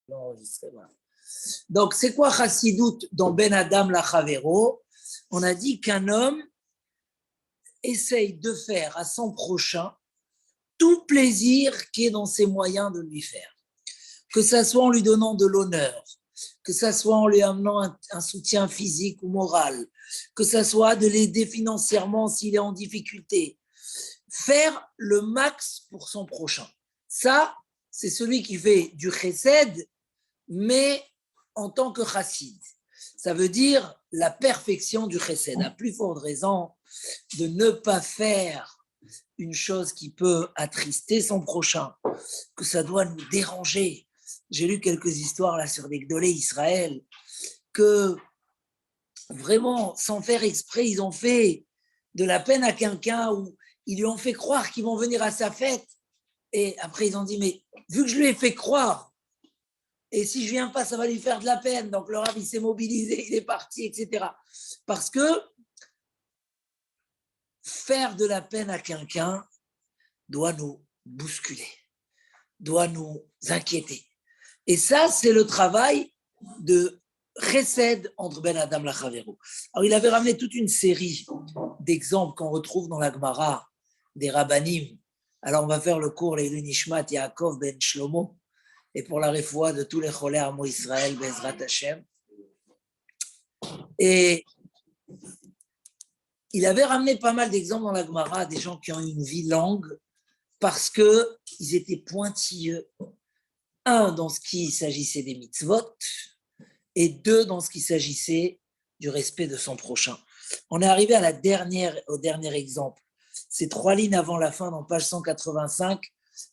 L'enregistrer, voilà. Donc, c'est quoi Chassidout dans Ben Adam Lachavero? On a dit qu'un homme essaye de faire à son prochain tout plaisir qui est dans ses moyens de lui faire. Que ça soit en lui donnant de l'honneur, que ça soit en lui amenant un soutien physique ou moral, que ça soit de l'aider financièrement s'il est en difficulté. Faire le max pour son prochain. Ça, c'est celui qui fait du chesed, mais en tant que chassid. Ça veut dire la perfection du chesed. À plus forte raison de ne pas faire une chose qui peut attrister son prochain, que ça doit nous déranger. J'ai lu quelques histoires là sur des Gdolé Israël, que vraiment, sans faire exprès, ils ont fait de la peine à quelqu'un ou ils lui ont fait croire qu'ils vont venir à sa fête. Et après, ils ont dit, mais vu que je lui ai fait croire, et si je viens pas, ça va lui faire de la peine. Donc le Rav, il s'est mobilisé, il est parti, etc. Parce que faire de la peine à quelqu'un doit nous bousculer, doit nous inquiéter. Et ça, c'est le travail de Chesed entre Ben Adam Lachavero. Alors, il avait ramené toute une série d'exemples qu'on retrouve dans la Gemara des Rabbanim. Alors, on va faire le cours les Nishmat Yaakov ben Shlomo et pour la réfoua de tous les Cholé Amo Israël Bezrat Hashem. Et il avait ramené pas mal d'exemples dans la Gemara des gens qui ont eu une vie longue parce qu'ils étaient pointilleux. Un, dans ce qui s'agissait des mitzvot, et deux, dans ce qui s'agissait du respect de son prochain. On est arrivé à au dernier exemple. C'est 3 lignes avant la fin, dans page 185.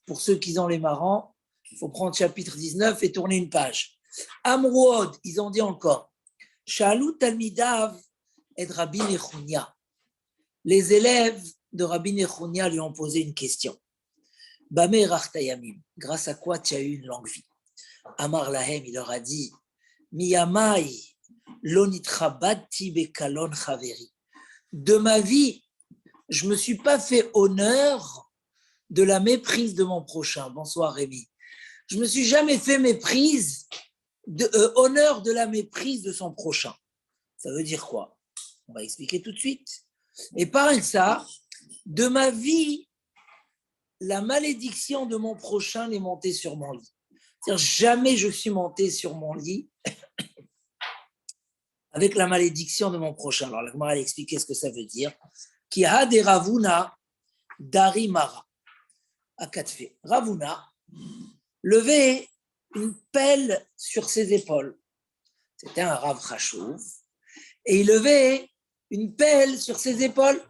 Pour ceux qui ont les marrants, il faut prendre chapitre 19 et tourner une page. Amrouod, ils ont dit encore, Shalou Talmidav et Rabbi Nechunia. Les élèves de Rabbi Nechunia lui ont posé une question. Bameh Rachtayamim, grâce à quoi tu as eu une longue vie? Amar Lahem, il leur a dit, Miyamai lonitrabati bekalon chaveri. De ma vie, je ne me suis pas fait honneur de la méprise de mon prochain. Bonsoir Rémi. Je ne me suis jamais fait honneur de la méprise de son prochain. Ça veut dire quoi? On va expliquer tout de suite. Et par ça, de ma vie, la malédiction de mon prochain n'est montée sur mon lit. C'est-à-dire, jamais je suis monté sur mon lit avec la malédiction de mon prochain. Alors, la Gemara a expliqué ce que ça veut dire. Ki ha de Ravuna dari mara. Akatfe. Ravuna levait une pelle sur ses épaules. C'était un Rav Chashouv. Et il levait une pelle sur ses épaules.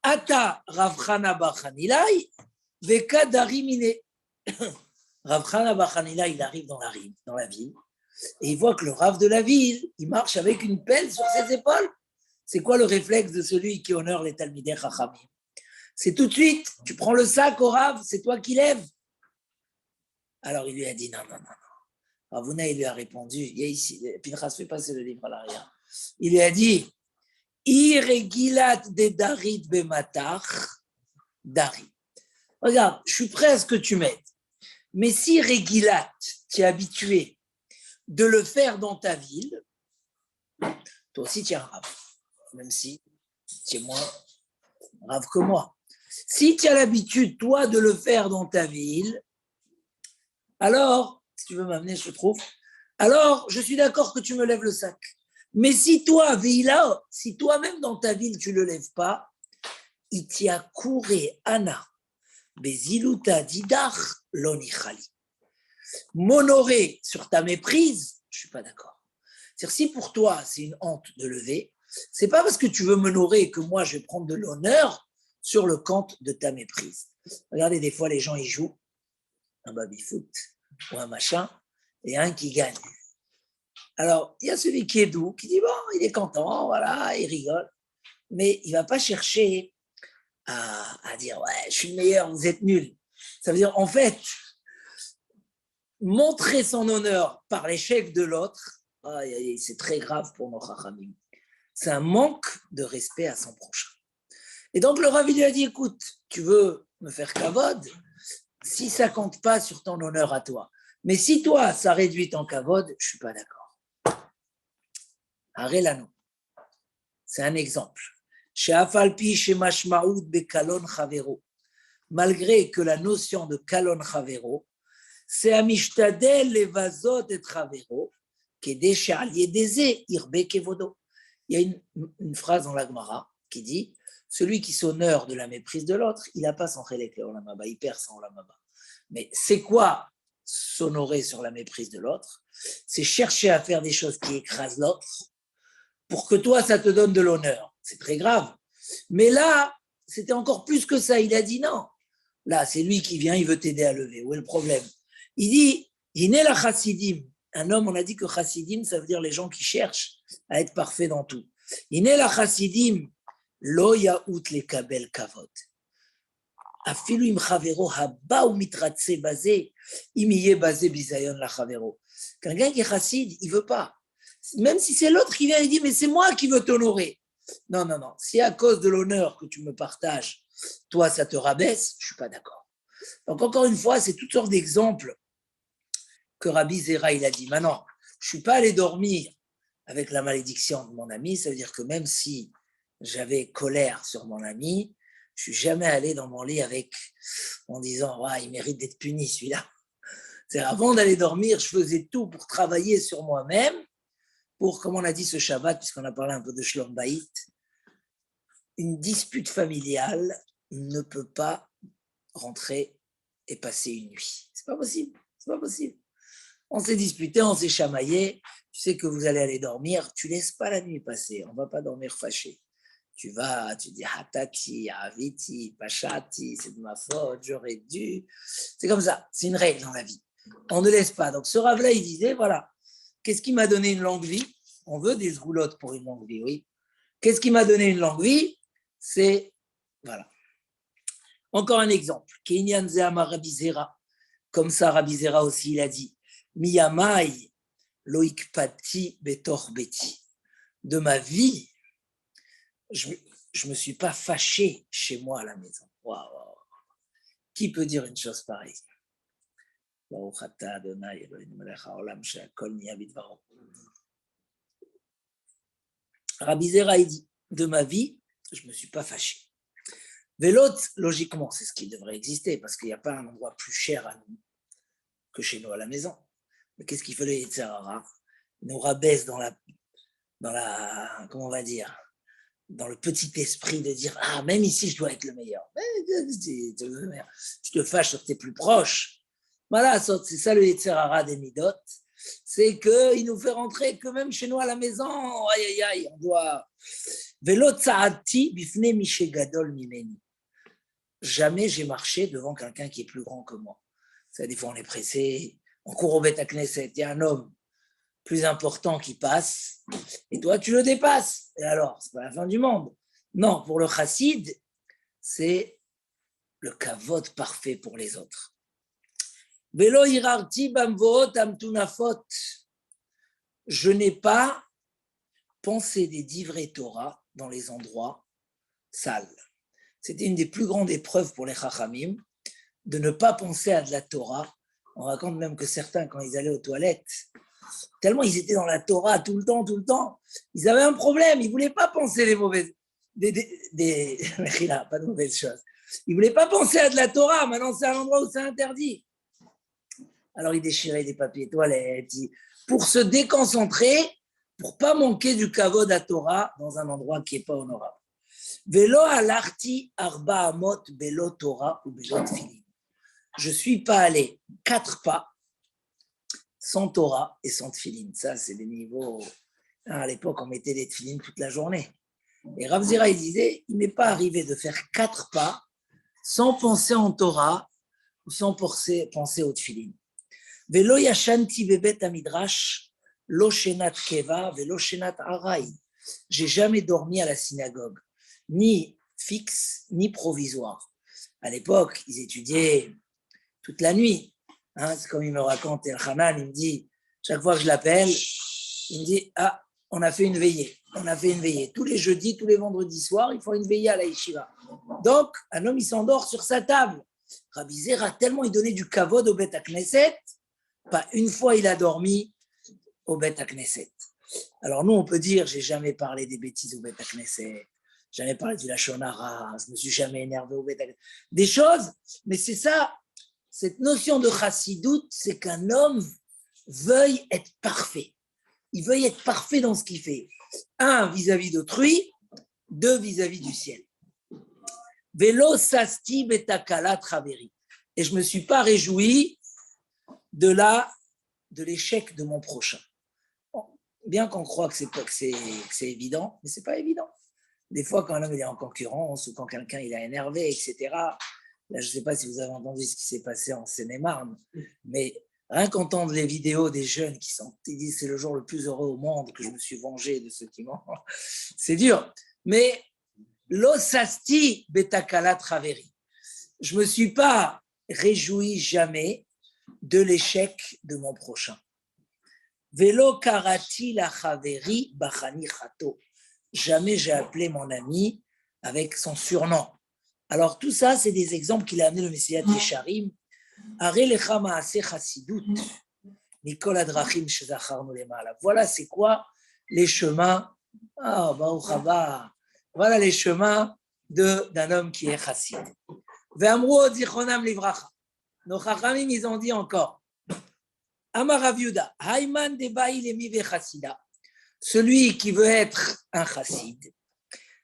Ata Rav Chana bar Chanilai veka dari mine. Rav Chana bar Chanilai, il arrive dans la ville. Et il voit que le Rav de la ville, il marche avec une pelle sur ses épaules. C'est quoi le réflexe de celui qui honore les Talmidei Chachamim? C'est tout de suite, tu prends le sac au Rav, c'est toi qui lèves. Alors il lui a dit non. Ravuna, il lui a répondu, il y a ici, Pinchas fait passer le livre à l'arrière. Il lui a dit, Iregilat de Darit bematach, Dari. Regarde, je suis prêt à ce que tu m'aides. Mais si Regilat, tu es habitué de le faire dans ta ville, toi aussi tu es un Rav, même si tu es moins Rav que moi. Si tu as l'habitude, toi, de le faire dans ta ville, alors, si tu veux m'amener, je trouve, alors je suis d'accord que tu me lèves le sac. Mais si toi, Veila, si toi-même dans ta ville, tu ne le lèves pas, il t'y a couré, Anna, Beziluta Didach, Lonichali. M'honorer sur ta méprise, je ne suis pas d'accord. C'est-à-dire, si pour toi, c'est une honte de lever, ce n'est pas parce que tu veux m'honorer que moi, je vais prendre de l'honneur sur le compte de ta méprise. Regardez, des fois, les gens, ils jouent un baby-foot ou un machin, et un qui gagne. Alors, il y a celui qui est doux, qui dit, bon, il est content, voilà, il rigole, mais il ne va pas chercher à dire, ouais, je suis le meilleur, vous êtes nuls. Ça veut dire, en fait, montrer son honneur par l'échec de l'autre, c'est très grave pour nos chachamim. C'est un manque de respect à son prochain. Et donc le Rav lui a dit, écoute, tu veux me faire kavod, si ça compte pas sur ton honneur à toi. Mais si toi, ça réduit ton kavod, je suis pas d'accord. Arrête-la-nous. C'est un exemple. Chez Afalpi, chez Mashmaoud, Bekalon Chavero. Malgré que la notion de Kalon Chavero, c'est Amishtadel Levazot et Chavero, Kede She'al Yedeze, Irbe Kevodo. Il y a une phrase dans la Gemara qui dit celui qui s'honore de la méprise de l'autre, il n'a pas son chélek le olam haba, il perd son olam haba. Mais c'est quoi s'honorer sur la méprise de l'autre? C'est chercher à faire des choses qui écrasent l'autre pour que toi, ça te donne de l'honneur. C'est très grave. Mais là, c'était encore plus que ça. Il a dit non. Là, c'est lui qui vient, il veut t'aider à lever. Où est le problème? Il dit, il est la chassidim. Un homme, on a dit que chassidim, ça veut dire les gens qui cherchent à être parfaits dans tout. Il est la chassidim, lo yaout le kabel kavod. Afilu im chavero haba ou mitratse basé, im yé basé bizayon la chavero. Quelqu'un qui est chassid, il veut pas. Même si c'est l'autre qui vient et dit, mais c'est moi qui veux t'honorer. Non, non, non. Si à cause de l'honneur que tu me partages, toi, ça te rabaisse, je ne suis pas d'accord. Donc, encore une fois, c'est toutes sortes d'exemples que Rabbi Zera, il a dit. Maintenant, je ne suis pas allé dormir avec la malédiction de mon ami. Ça veut dire que même si j'avais colère sur mon ami, je ne suis jamais allé dans mon lit avec, en disant, ouais, il mérite d'être puni, celui-là. C'est avant d'aller dormir, je faisais tout pour travailler sur moi-même, pour, comme on a dit ce Shabbat, puisqu'on a parlé un peu de Shlom Bayit, une dispute familiale ne peut pas rentrer et passer une nuit. C'est pas possible, c'est pas possible. On s'est disputé, on s'est chamaillé, tu sais que vous allez aller dormir, tu laisses pas la nuit passer, on va pas dormir fâché. Tu vas, tu dis Hatati, Aviti, Pachati, c'est de ma faute, j'aurais dû. C'est comme ça, c'est une règle dans la vie. On ne laisse pas. Donc ce Rav-là, il disait, voilà, qu'est-ce qui m'a donné une longue vie? On veut des zgoulottes pour une longue vie, oui. Qu'est-ce qui m'a donné une longue vie? C'est, voilà. Encore un exemple. Kenyan Zehama Rabbi Zera. Comme ça, Rabbi Zera aussi, il a dit, Miyamai loikpati betor beti. De ma vie, je ne me suis pas fâché chez moi à la maison. Waouh. Qui peut dire une chose pareille? Rabbi Zera, il dit, de ma vie, je ne me suis pas fâché. Mais l'autre, logiquement, c'est ce qui devrait exister, parce qu'il n'y a pas un endroit plus cher à nous que chez nous à la maison. Mais qu'est-ce qu'il fait le Yetzer Hara? Il nous rabaisse dans la, comment on va dire, dans le petit esprit de dire, ah, même ici, je dois être le meilleur. Tu te fâches sur tes plus proches. Voilà, c'est ça le Yetzer Hara des Midot. C'est qu'il nous fait rentrer que même chez nous à la maison, aïe, aïe, aïe, on doit... Velo tsa'ati bifne mishe gadol mimeni. Jamais j'ai marché devant quelqu'un qui est plus grand que moi. Ça, des fois, on est pressé, on court au Beth Knesset, il y a un homme plus important qui passe, et toi, tu le dépasses. Et alors, c'est pas la fin du monde. Non, pour le chassid, c'est le kavod parfait pour les autres. Velo hirarti bamvoot amtunafot. Je n'ai pas pensé des divrei Torah dans les endroits sales. C'était une des plus grandes épreuves pour les chachamim, de ne pas penser à de la Torah. On raconte même que certains, quand ils allaient aux toilettes, tellement ils étaient dans la Torah tout le temps, ils avaient un problème, ils ne voulaient pas penser les mauvaises, pas de mauvaises choses. Ils ne voulaient pas penser à de la Torah, maintenant c'est un endroit où c'est interdit. Alors ils déchiraient des papiers toilettes, pour se déconcentrer, pour ne pas manquer du kavod à Torah dans un endroit qui n'est pas honorable. Velo alarti arba amot belo Torah ou belo tfilin. Je ne suis pas allé 4 pas sans Torah et sans tfilin. Ça, c'est des niveaux... À l'époque, on mettait des tfilin toute la journée. Et Rav Zera, il disait, il n'est pas arrivé de faire 4 pas sans penser en Torah ou sans penser au tfilin. Velo yashanti bebet amidrash lo shenat keva velo shenat arai. J'ai jamais dormi à la synagogue, ni fixe, ni provisoire. À l'époque, ils étudiaient toute la nuit. Hein, c'est comme il me raconte El-Hanan, il me dit, chaque fois que je l'appelle, il me dit, ah, on a fait une veillée. Tous les jeudis, tous les vendredis soirs, il faut une veillée à la yeshiva. Donc, un homme, il s'endort sur sa table. Rabbi Zera, tellement il donnait du kavod au Beth Knesset, pas une fois il a dormi au Beth Knesset. Alors nous, on peut dire, j'ai jamais parlé des bêtises au Beth Knesset, jamais parlé du Lachon Hara, je me suis jamais énervé au Beth Knesset. Des choses, mais c'est ça, cette notion de chassidoute, c'est qu'un homme veuille être parfait. Il veuille être parfait dans ce qu'il fait. Un, vis-à-vis d'autrui, deux, vis-à-vis du ciel. Velo sasti betakala traveri. Et je ne me suis pas réjoui de l'échec de mon prochain. Bien qu'on croit que c'est évident, mais ce n'est pas évident. Des fois, quand un homme est en concurrence ou quand quelqu'un il est énervé, etc., là, je ne sais pas si vous avez entendu ce qui s'est passé en Seine-et-Marne, mais rien qu'entendre les vidéos des jeunes ils disent c'est le jour le plus heureux au monde que je me suis vengé de ceux qui m'ont. C'est dur. Mais l'osasti betakala traveri. Je ne me suis pas réjoui jamais de l'échec de mon prochain. Velo karati la chaveri bachani chato. Jamais j'ai appelé mon ami avec son surnom. Alors tout ça, c'est des exemples qu'il a amené le Messiah Yesharim. Voilà c'est quoi les chemins. Voilà les chemins d'un homme qui est chassid. Nos chachamim, ils ont dit encore. Amar Rav Yehuda, Hayman debaï lemi vechassida. Celui qui veut être un chassid,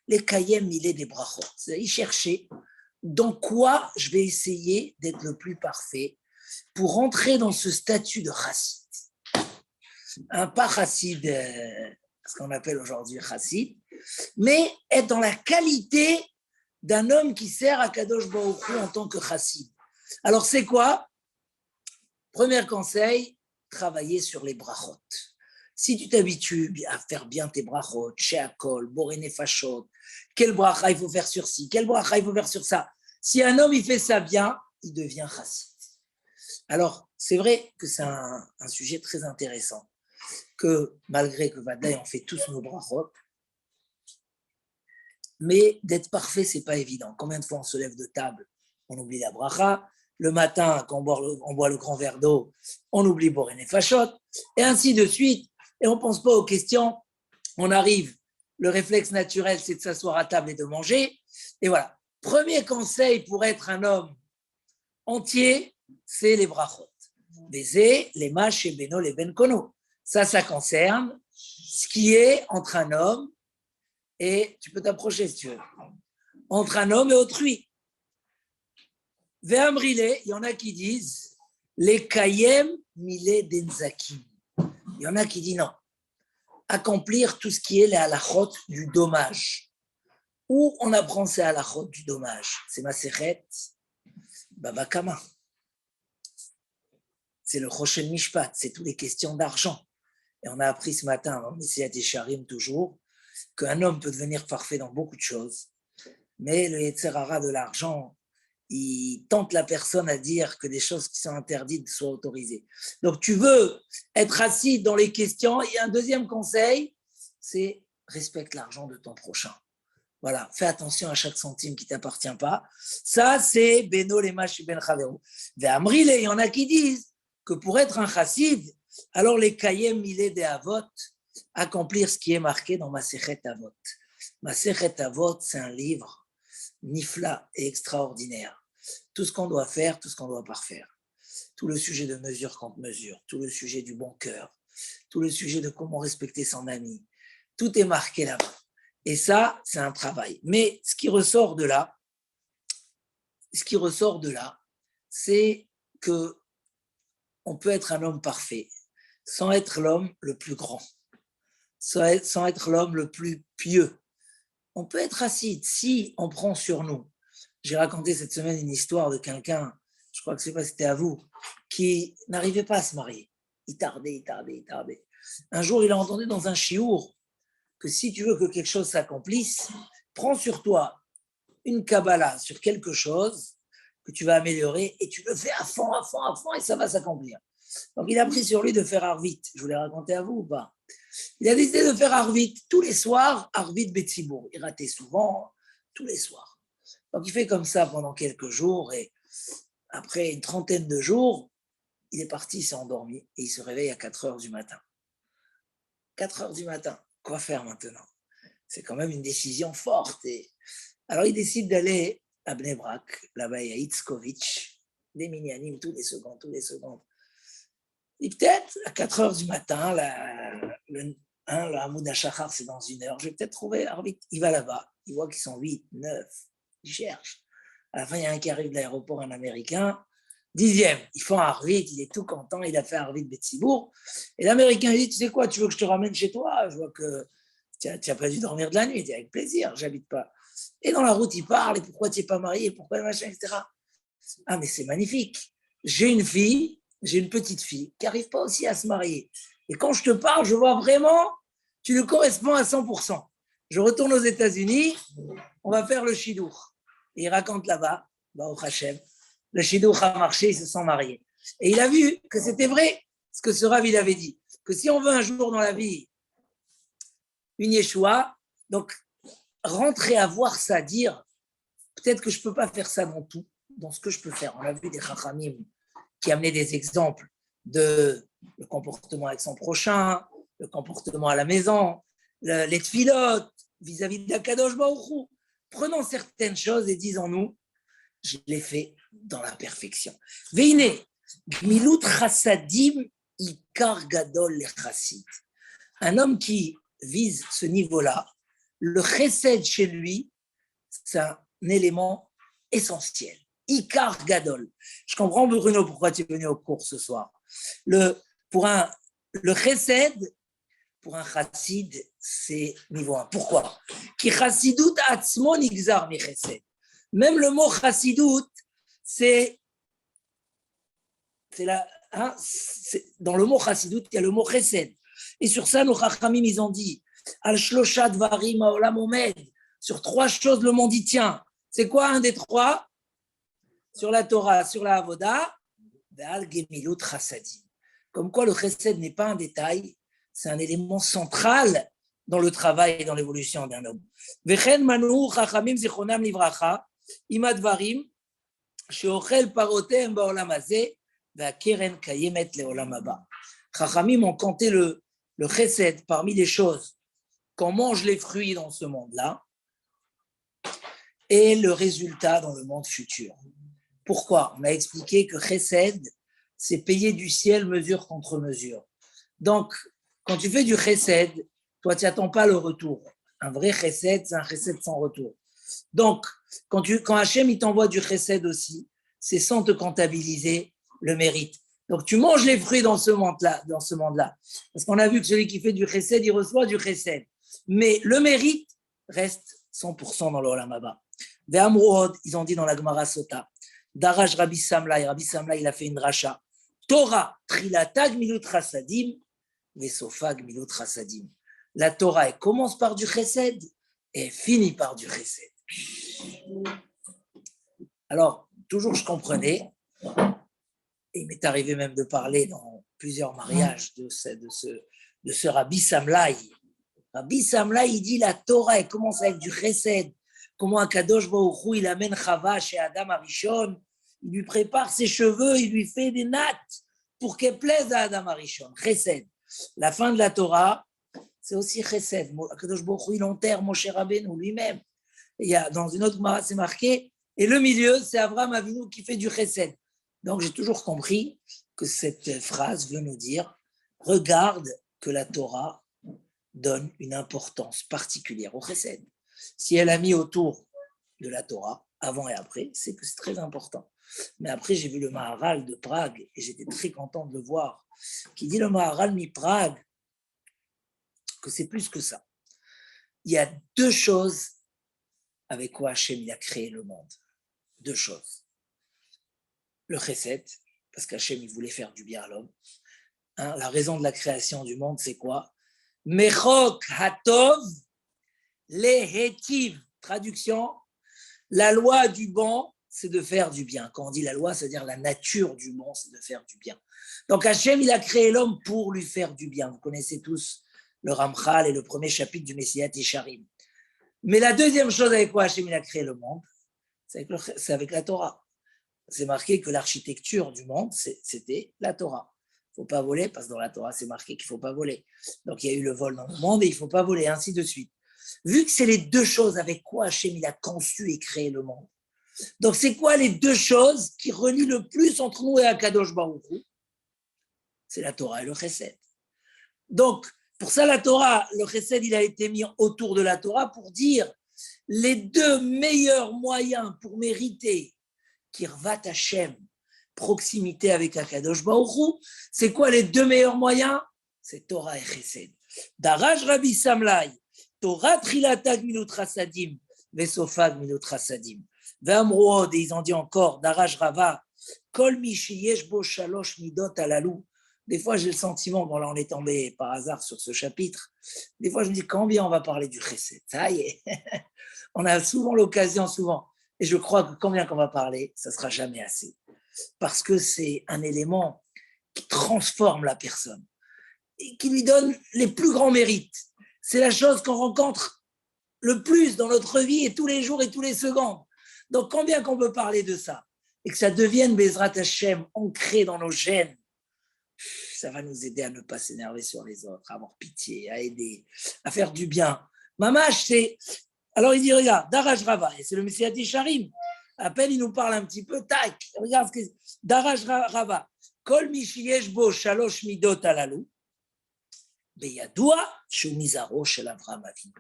les kayem milé des brachot. Il cherchait dans quoi je vais essayer d'être le plus parfait pour rentrer dans ce statut de chassid. Un pas chassid, ce qu'on appelle aujourd'hui chassid, mais être dans la qualité d'un homme qui sert à Kadosh Baruch Hu en tant que chassid. Alors c'est quoi? Premier conseil, travailler sur les brachot. Si tu t'habitues à faire bien tes brachot, sheakol, boré fachot, quel bracha il faut faire sur ci, quel bracha il faut faire sur ça. Si un homme il fait ça bien, il devient chassid. Alors, c'est vrai que c'est un sujet très intéressant, que malgré que Vadaï, on fait tous nos brachot, mais d'être parfait, c'est pas évident. Combien de fois on se lève de table, on oublie la bracha. Le matin, quand on boit le grand verre d'eau, on oublie boré fachot, et ainsi de suite. Et on ne pense pas aux questions. On arrive, le réflexe naturel, c'est de s'asseoir à table et de manger. Et voilà. Premier conseil pour être un homme entier, c'est les brachot. Baiser, les mâches et beno, les benkono. Ça concerne ce qui est entre un homme et, tu peux t'approcher si tu veux, entre un homme et autrui. Ve'amrile, il y en a qui disent les kayem milé denzakim. Il y en a qui disent non. Accomplir tout ce qui est les halachot du dommage. Où on apprend ces halachot du dommage? C'est Masechet Baba Kama. C'est le Choshen Mishpat, c'est toutes les questions d'argent. Et on a appris ce matin, dans le Messiah Yesharim toujours, qu'un homme peut devenir parfait dans beaucoup de choses, mais le Yetzer Hara de l'argent, il tente la personne à dire que des choses qui sont interdites soient autorisées. Donc, tu veux être assis dans les questions. Et un deuxième conseil, c'est respecte l'argent de ton prochain. Voilà, fais attention à chaque centime qui ne t'appartient pas. Ça, c'est Beno Lemash Ben Chavero. Ve'amrile, il y en a qui disent que pour être un chassid, alors les Kayem Milé des Avot, accomplir ce qui est marqué dans Masechet Avot. Masechet Avot, c'est un livre nifla et extraordinaire. Tout ce qu'on doit faire, tout ce qu'on ne doit pas faire. Tout le sujet de mesure contre mesure, tout le sujet du bon cœur, tout le sujet de comment respecter son ami. Tout est marqué là-bas. Et ça, c'est un travail. Mais ce qui ressort de là, c'est que on peut être un homme parfait sans être l'homme le plus grand, sans être l'homme le plus pieux. On peut être acide si on prend sur nous. J'ai raconté cette semaine une histoire de quelqu'un, je crois que c'était à vous, qui n'arrivait pas à se marier. Il tardait. Un jour, il a entendu dans un chiour que si tu veux que quelque chose s'accomplisse, prends sur toi une Kabbalah sur quelque chose que tu vas améliorer et tu le fais à fond et ça va s'accomplir. Donc, il a pris sur lui de faire Arvit. Je vous l'ai raconté à vous ou pas? Il a décidé de faire Arvit tous les soirs, Arvit Betsibour. Il ratait souvent, tous les soirs. Donc, il fait comme ça pendant quelques jours et Après une trentaine de jours, il est parti, il s'est endormi et il se réveille à 4 heures du matin. 4 heures du matin, quoi faire maintenant? C'est quand même une décision forte. Alors il décide d'aller à Bnei Brak, là-bas il y a Itzkovitch, des minyanim tous les secondes. Et peut-être à 4 heures du matin, le Hamoud HaShachar, c'est dans 1 heure, je vais peut-être trouver Arvit. Il va là-bas, il voit qu'ils sont 8, 9, il cherche. À la fin, il y a un qui arrive de l'aéroport, un Américain, 10e, ils font Arvit, il est tout content, il a fait Arvit Betsibourg. Et l'Américain dit, tu sais quoi, tu veux que je te ramène chez toi? Je vois que tu n'as pas dû dormir de la nuit. Il dit, avec plaisir, j'habite pas. Et dans la route, il parle, et pourquoi tu n'es pas marié, pourquoi le machin, etc. Ah, mais c'est magnifique. J'ai une petite fille qui n'arrive pas aussi à se marier. Et quand je te parle, je vois vraiment, tu lui corresponds à 100%. Je retourne aux États-Unis, on va faire le chidour. Et il raconte là-bas, au Hachem, le chidour a marché, ils se sont mariés. Et il a vu que c'était vrai, ce que ce Rav il avait dit, que si on veut un jour dans la vie une Yeshua, donc rentrer à voir ça, dire peut-être que je ne peux pas faire ça dans tout, dans ce que je peux faire. On a vu des Chachamim qui amenaient des exemples de le comportement avec son prochain, le comportement à la maison, les tfilotes vis-à-vis de la Kadosh Baruch Hu. Prenons certaines choses et disons-nous, je l'ai fait dans la perfection. Veine, gmilut chassadim ikar gadol le chassid. Un homme qui vise ce niveau-là, le chesed chez lui, c'est un élément essentiel. Ikar gadol. Je comprends, Bruno, pourquoi tu es venu au cours ce soir. Le chesed, pour un chassid, c'est niveau 1. Pourquoi? Ki chassidut atzmo nigzar mi chesed. Même le mot chassidut, c'est dans le mot chassidut, il y a le mot chesed. Et sur ça, nos chachamim, ils ont dit al shlosha dvarim haolam omed. Sur 3 choses, le monde y tient. C'est quoi un des 3? Sur la Torah, sur la Avoda, ve'al gemilut chassadim. Comme quoi, le chesed n'est pas un détail, c'est un élément central dans le travail et dans l'évolution d'un homme. Vechen manu chachamim zichronam livracha, imad dvarim, sheochel parotem ba'olam hazeh, ve'akeren kayemet le'olam haba. Chachamim ont compté le chesed parmi les choses qu'on mange les fruits dans ce monde-là et le résultat dans le monde futur. Pourquoi? On a expliqué que chesed, c'est payer du ciel mesure contre mesure. Donc, quand tu fais du chesed, toi, tu n'attends pas le retour. Un vrai chesed, c'est un chesed sans retour. Donc, quand Hachem il t'envoie du chesed aussi, c'est sans te comptabiliser le mérite. Donc, tu manges les fruits dans ce monde-là. Parce qu'on a vu que celui qui fait du chesed, il reçoit du chesed. Mais le mérite reste 100% dans l'Olam Haba. Ve'amruod, ils ont dit dans la Gemara Sota, Daraj Rabbi Samlaï, il a fait une dracha. Torah, trilata gmilut chassadim, vesofa gmilut chassadim. La Torah, elle commence par du chesed et finit par du chesed. Alors, toujours je comprenais, et il m'est arrivé même de parler dans plusieurs mariages de ce Rabbi Samlaï. Rabbi Samlaï, il dit la Torah, elle commence avec du chesed. Comment Akadosh Baruch Hu, il amène Chava chez Adam Arishon, il lui prépare ses cheveux, il lui fait des nattes pour qu'elle plaise à Adam Arishon. Chesed. La fin de la Torah, c'est aussi chesed. Akadosh Baruch Hu, il enterre Moshe Rabbeinu lui-même. Il y a, dans une autre Gemara, c'est marqué, et le milieu, c'est Avraham Avinu qui fait du chesed. Donc, j'ai toujours compris que cette phrase veut nous dire, regarde que la Torah donne une importance particulière au chesed. Si elle a mis autour de la Torah, avant et après, c'est que c'est très important. Mais après, j'ai vu le Maharal de Prague, et j'étais très content de le voir, qui dit le Maharal mi-Prague, que c'est plus que ça. Il y a 2 choses avec quoi Hachem il a créé le monde. 2 choses. Le chesed, parce qu'Hachem il voulait faire du bien à l'homme. La raison de la création du monde, c'est quoi? Mechok hatov lehetiv. Traduction, la loi du bon, c'est de faire du bien. Quand on dit la loi, c'est-à-dire la nature du bon, c'est de faire du bien. Donc Hachem, il a créé l'homme pour lui faire du bien. Vous connaissez tous le Ramchal et le premier chapitre du Messiat Yesharim. Mais la deuxième chose avec quoi Hachem il a créé le monde, c'est avec la Torah. c'est marqué que l'architecture du monde, c'était la Torah. Il ne faut pas voler, parce que dans la Torah, c'est marqué qu'il ne faut pas voler. Donc, il y a eu le vol dans le monde et il ne faut pas voler, ainsi de suite. Vu que c'est les deux choses avec quoi Hachem il a conçu et créé le monde. Donc, c'est quoi les deux choses qui relient le plus entre nous et Akadosh Baruch Hu? C'est la Torah et le Chesed. Donc, pour ça, la Torah, le Chesed, il a été mis autour de la Torah pour dire les deux meilleurs moyens pour mériter Kirvat Hashem, proximité avec Akadosh Baruch Hu. C'est quoi les deux meilleurs moyens? C'est Torah et Chesed. Daraj Rabbi Samlai, Torah Trilatag Minut Rasadim, Vesofag Minut Rasadim. Ve'amrood, et ils ont dit encore, Daraj Rava, Kol Mishi Yeshbo Shalosh Midot Alalou. Des fois, j'ai le sentiment, bon là on est tombé par hasard sur ce chapitre, des fois je me dis combien on va parler du Chesed. Ça y est, on a souvent l'occasion, et je crois que combien qu'on va parler, ça ne sera jamais assez. Parce que c'est un élément qui transforme la personne et qui lui donne les plus grands mérites. C'est la chose qu'on rencontre le plus dans notre vie et tous les jours et tous les secondes. Donc combien qu'on peut parler de ça et que ça devienne Bezrat Hashem ancré dans nos gènes, ça va nous aider à ne pas s'énerver sur les autres, à avoir pitié, à aider, à faire du bien. Mamash, c'est... Alors il dit, regarde, Daraj Rava, et c'est le Messiah Tisharim. À peine il nous parle un petit peu, tac, regarde ce que c'est. Daraj Rava, Kol Mishiyesh Bo Shalosh Midot Alalou, Beyadoua Shumizaro Shel Avraham Avinu.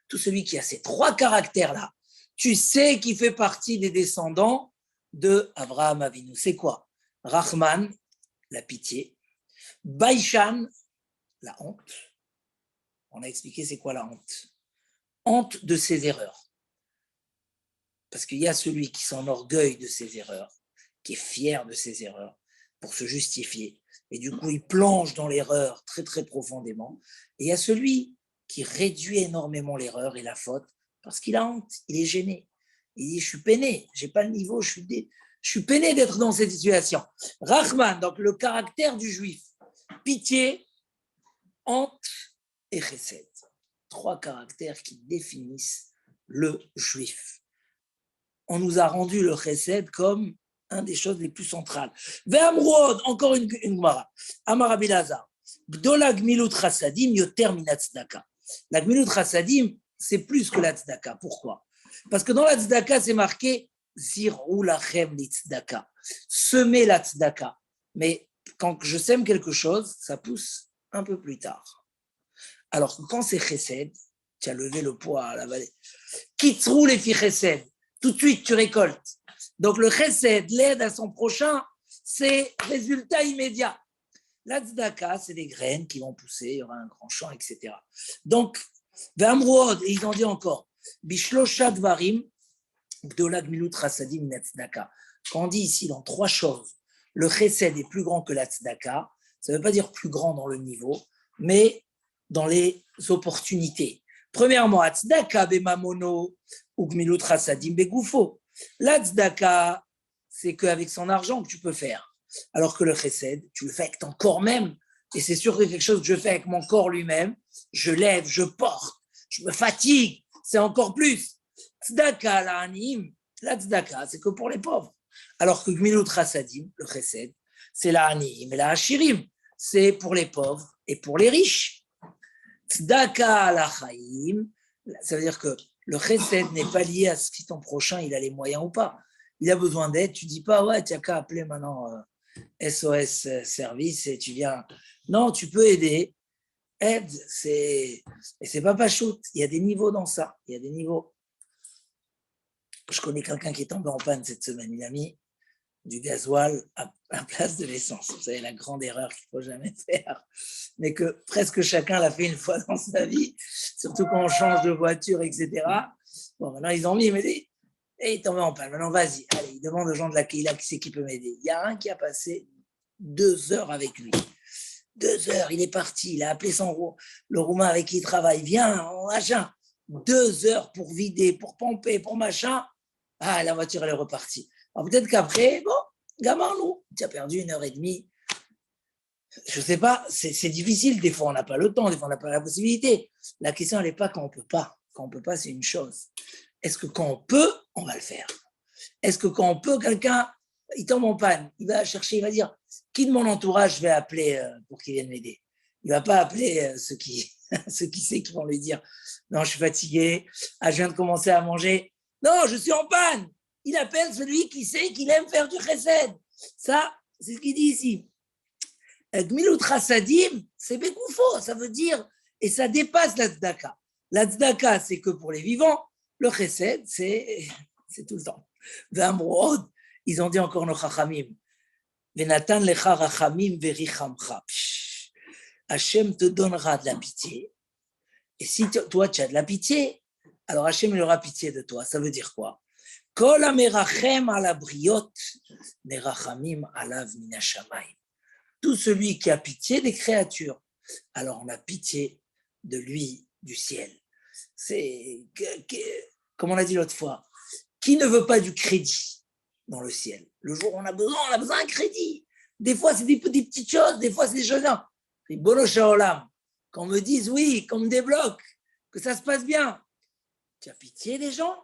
Tout celui qui a ces trois caractères-là, tu sais qu'il fait partie des descendants de Avraham Avinu. C'est quoi? Rahman, la pitié. Baïchan, la honte. On a expliqué c'est quoi la honte. Honte de ses erreurs. Parce qu'il y a celui qui s'enorgueille de ses erreurs, qui est fier de ses erreurs pour se justifier. Et du coup, il plonge dans l'erreur très, très profondément. Et il y a celui qui réduit énormément l'erreur et la faute parce qu'il a honte, il est gêné. Il dit, je suis peiné, je n'ai pas le niveau, je suis peiné d'être dans cette situation. Rahman, donc le caractère du juif, pitié, honte et chesed. Trois caractères qui définissent le juif. On nous a rendu le chesed comme une des choses les plus centrales. Ve'amrod, encore une gemara. Amar Rabbi Elazar. Gdola gmilut chasadim yoter min tzedaka. La gmilut chasadim, c'est plus que la tzedaka. Pourquoi? Parce que dans la tzedaka, c'est marqué zirou lachem li tzedaka. Semer la tzedaka. Mais quand je sème quelque chose, ça pousse un peu plus tard. Alors que quand c'est chesed, tu as levé le poids à la vallée. Kitzrou les fi chesed. Tout de suite, tu récoltes. Donc, le chesed, l'aide à son prochain, c'est résultat immédiat. La tzedaka, c'est des graines qui vont pousser, il y aura un grand champ, etc. Donc, ve'amrood, et ils ont dit encore, bishlosha dvarim, gdola gmilut chasadim min tzedaka. Quand on dit ici, dans trois choses, le chesed est plus grand que la tzedaka, ça ne veut pas dire plus grand dans le niveau, mais dans les opportunités. Premièrement, tzedaka bemamono ou gmilut chasadim begoufo. La tzedaka, c'est qu'avec son argent que tu peux faire. Alors que le chesed, tu le fais avec ton corps même. Et c'est sûr que quelque chose que je fais avec mon corps lui-même, je lève, je porte, je me fatigue, c'est encore plus. Tzedaka, la tzedaka, c'est que pour les pauvres. Alors que gmilut chasadim, le chesed, c'est la aniim et la hashirim. C'est pour les pauvres et pour les riches. Tzedaka la chaim, ça veut dire que le chesed n'est pas lié à si ton prochain il a les moyens ou pas. Il a besoin d'aide, tu dis pas ouais, tu n'as qu'à appeler maintenant SOS service et tu viens. Non, tu peux aider. Aide, et c'est pas shoot. Il y a des niveaux dans ça. Il y a des niveaux. Je connais quelqu'un qui est tombé en panne cette semaine. Il a mis du gasoil à la place de l'essence. Vous savez, la grande erreur qu'il ne faut jamais faire, mais que presque chacun l'a fait une fois dans sa vie, surtout quand on change de voiture, etc. Bon, maintenant, ils ont mis, mais et il est tombé en panne. Maintenant, vas-y, allez, il demande aux gens de la Keila qui c'est qui peut m'aider. Il y a un qui a passé 2 heures avec lui. 2 heures, il est parti, il a appelé le Roumain avec qui il travaille. Viens, machin. 2 heures pour vider, pour pomper, pour machin. Ah, la voiture, elle est repartie. Alors peut-être qu'après, bon, gamin, nous, tu as perdu 1h30. Je ne sais pas, c'est difficile. Des fois, on n'a pas le temps, des fois, on n'a pas la possibilité. La question, elle n'est pas quand on ne peut pas. Quand on ne peut pas, c'est une chose. Est-ce que quand on peut, on va le faire? Est-ce que quand on peut, quelqu'un, il tombe en panne, il va chercher, il va dire, qui de mon entourage je vais appeler pour qu'il vienne m'aider? Il ne va pas appeler ceux qui sait qui vont lui dire, non, je suis fatigué, je viens de commencer à manger. Non, je suis en panne. Il appelle celui qui sait qu'il aime faire du chesed. Ça, c'est ce qu'il dit ici. Gmilut Chassadim, c'est Bekoufo, ça veut dire, et ça dépasse la tzedaka. La tzedaka, c'est que pour les vivants, le chesed, c'est tout le temps. V'amrod, ils ont dit encore nos chachamim, Venatan lecha rachamim verichamcha. Hachem te donnera de la pitié, et si toi tu as de la pitié, alors Hachem il aura pitié de toi. Ça veut dire quoi? Kol hamerachem ala briot, merachamim alav min hashamayim. Tout celui qui a pitié des créatures, alors on a pitié de lui du ciel. C'est, comme on l'a dit l'autre fois, qui ne veut pas du crédit dans le ciel? Le jour où on a besoin d'un crédit. Des fois, c'est des petites choses, des fois, c'est des choses. Bono Shaolam, qu'on me dise oui, qu'on me débloque, que ça se passe bien. Tu as pitié des gens?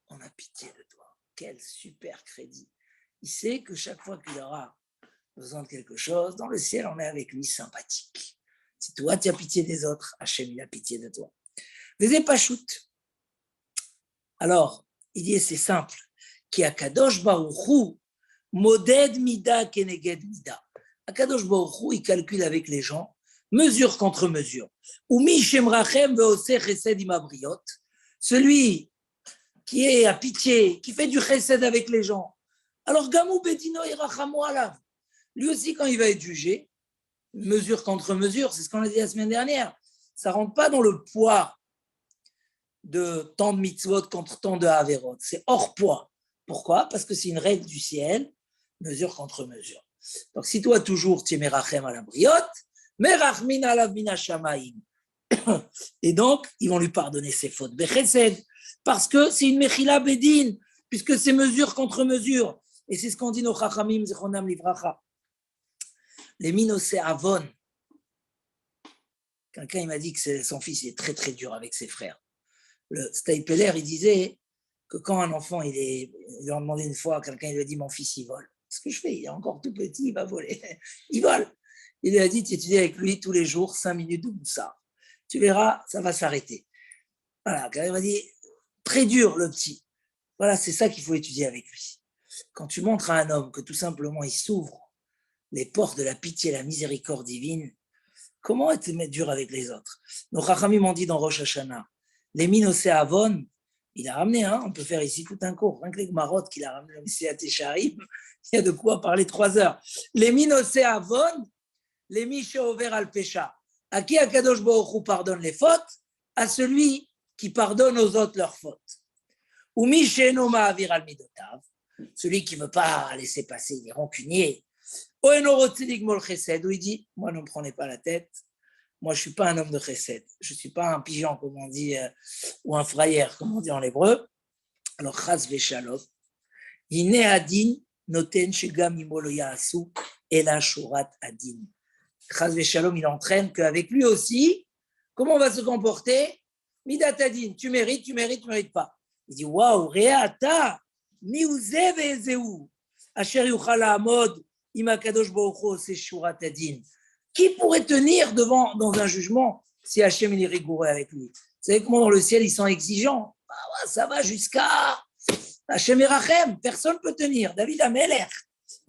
On a pitié de toi. Quel super crédit. Il sait que chaque fois qu'il aura besoin de quelque chose, dans le ciel, on est avec lui sympathique. Si toi, tu as pitié des autres, Hachem, il a pitié de toi. Faisez pas shoot. Alors, il dit, c'est simple. Ki akadosh baruch hu moded mida keneged mida. Akadosh baruch hu, il calcule avec les gens, mesure contre mesure. Ou mi shemrachem ve'oseh chesed im abriot. Celui qui est à pitié, qui fait du chesed avec les gens. Alors, gamou bedino irachamu alav. Lui aussi, quand il va être jugé, mesure contre mesure, c'est ce qu'on a dit la semaine dernière, ça ne rentre pas dans le poids de tant de mitzvot contre tant de haverot. C'est hors poids. Pourquoi? Parce que c'est une règle du ciel, mesure contre mesure. Donc, si toi, toujours, tu es merachem à la briotte, merachmin alav min hashamayim. Et donc, ils vont lui pardonner ses fautes. Bechesed, parce que c'est une mechila bedin, puisque c'est mesure contre mesure. Et c'est ce qu'on dit nos chachamim, zichronam livracha. Les minosé avon. Quelqu'un il m'a dit que son fils est très très dur avec ses frères. Le Stapler, il disait que quand un enfant, il lui a demandé une fois, quelqu'un il lui a dit mon fils il vole. Ce que je fais, il est encore tout petit, il va voler. Il vole. Il lui a dit tu étudies avec lui tous les jours 5 minutes de moussard. Tu verras, ça va s'arrêter. Voilà, il m'a dit très dur le petit. Voilà, c'est ça qu'il faut étudier avec lui. Quand tu montres à un homme que tout simplement il s'ouvre les portes de la pitié et la miséricorde divine, comment être dur avec les autres? Nos Chachamim m'ont dit dans Rosh Hashanah, les minosé avon, il a ramené, on peut faire ici tout un cours, rien que les Gmarot qu'il a ramené, le Messiah Tesharim, il y a de quoi parler 3 heures. Les minosé avon, les miché over al pécha. À qui Akadosh Baruch Hu pardonne les fautes? À celui qui pardonne aux autres leurs fautes. Ou miché no ma'avir al midotav, celui qui ne veut pas laisser passer, il est rancunier. Où il dit, moi ne me prenez pas la tête, moi je ne suis pas un homme de chesed, je ne suis pas un pigeon comme on dit, ou un frayeur comme on dit en hébreu. Alors chas veshalom, yine adin noten shegam imolo yaasu ela shurat adin. Chas veshalom, il entraîne qu'avec lui aussi, comment on va se comporter? Midat adin, tu mérites pas. Il dit waouh, reata miuze ve'ezeu asher yuchal ha'amod. Qui pourrait tenir dans un jugement si Hachem est rigoureux avec lui? Vous savez comment dans le ciel ils sont exigeants? Ça va jusqu'à Hachem et Rachem, personne ne peut tenir. David Amelech,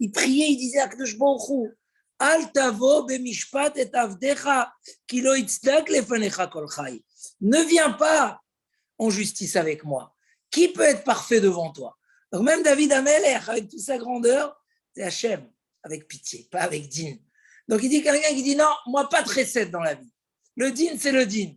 il priait, il disait à Kadosh Baruch Hu, Al tavo bemishpat et avdecha ki lo yitzdak lefanecha kol chai. Ne viens pas en justice avec moi. Qui peut être parfait devant toi? Donc même David Amelech, avec toute sa grandeur, c'est Hachem. Avec pitié, pas avec din. Donc il dit quelqu'un qui dit non, moi pas de recette dans la vie. Le din, c'est le din.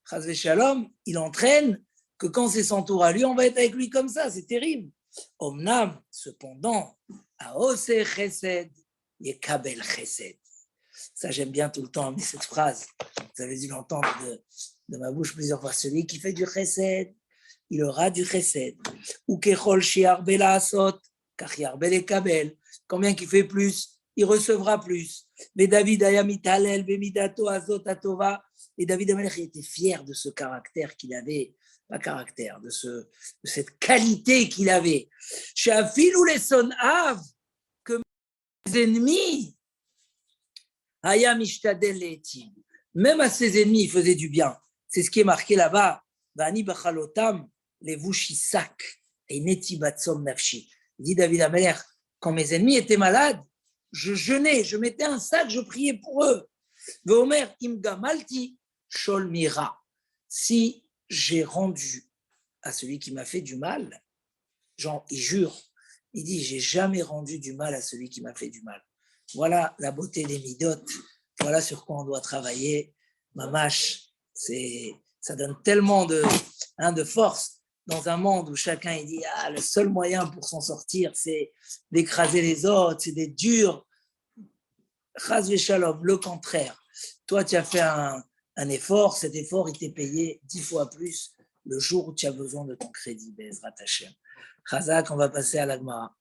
Chaz v'shalom, il entraîne que quand c'est son tour à lui, on va être avec lui comme ça, c'est terrible. Omnam, cependant, aose chesed, yekabel chesed. Ça, j'aime bien tout le temps amener cette phrase. Vous avez dû l'entendre de ma bouche plusieurs fois. Celui qui fait du chesed, il aura du chesed. Ou kechol shi'arbe la'asot, kach yarbe lekabel. Combien qu'il fait plus, il recevra plus. Mais David Ayamitalel, Bemidato, Azot, Atova. Et David Amelech était fier de ce caractère qu'il avait pas caractère, de cette qualité qu'il avait. Chez Afil ou les son av, que mes ennemis, Hayam Ishtadel Le'etim, même à ses ennemis, il faisait du bien. C'est ce qui est marqué là-bas. Vani Bachalotam, les Vushisak, et Netibatsom Nafshi. Dit David Ameler, quand mes ennemis étaient malades, je jeûnais, je mettais un sac, je priais pour eux. Veomer Imgamalti, Shol Mira. Si j'ai rendu à celui qui m'a fait du mal, genre, il jure, il dit, j'ai jamais rendu du mal à celui qui m'a fait du mal. Voilà la beauté des midotes, voilà sur quoi on doit travailler. Mamash, ça donne tellement de force dans un monde où chacun il dit, le seul moyen pour s'en sortir, c'est d'écraser les autres, c'est d'être dur. Chas v'shalom, le contraire. Toi, tu as fait un effort, cet effort, il t'est payé 10 fois plus le jour où tu as besoin de ton crédit, Bezrat Hashem. Chazak, on va passer à l'Agmara.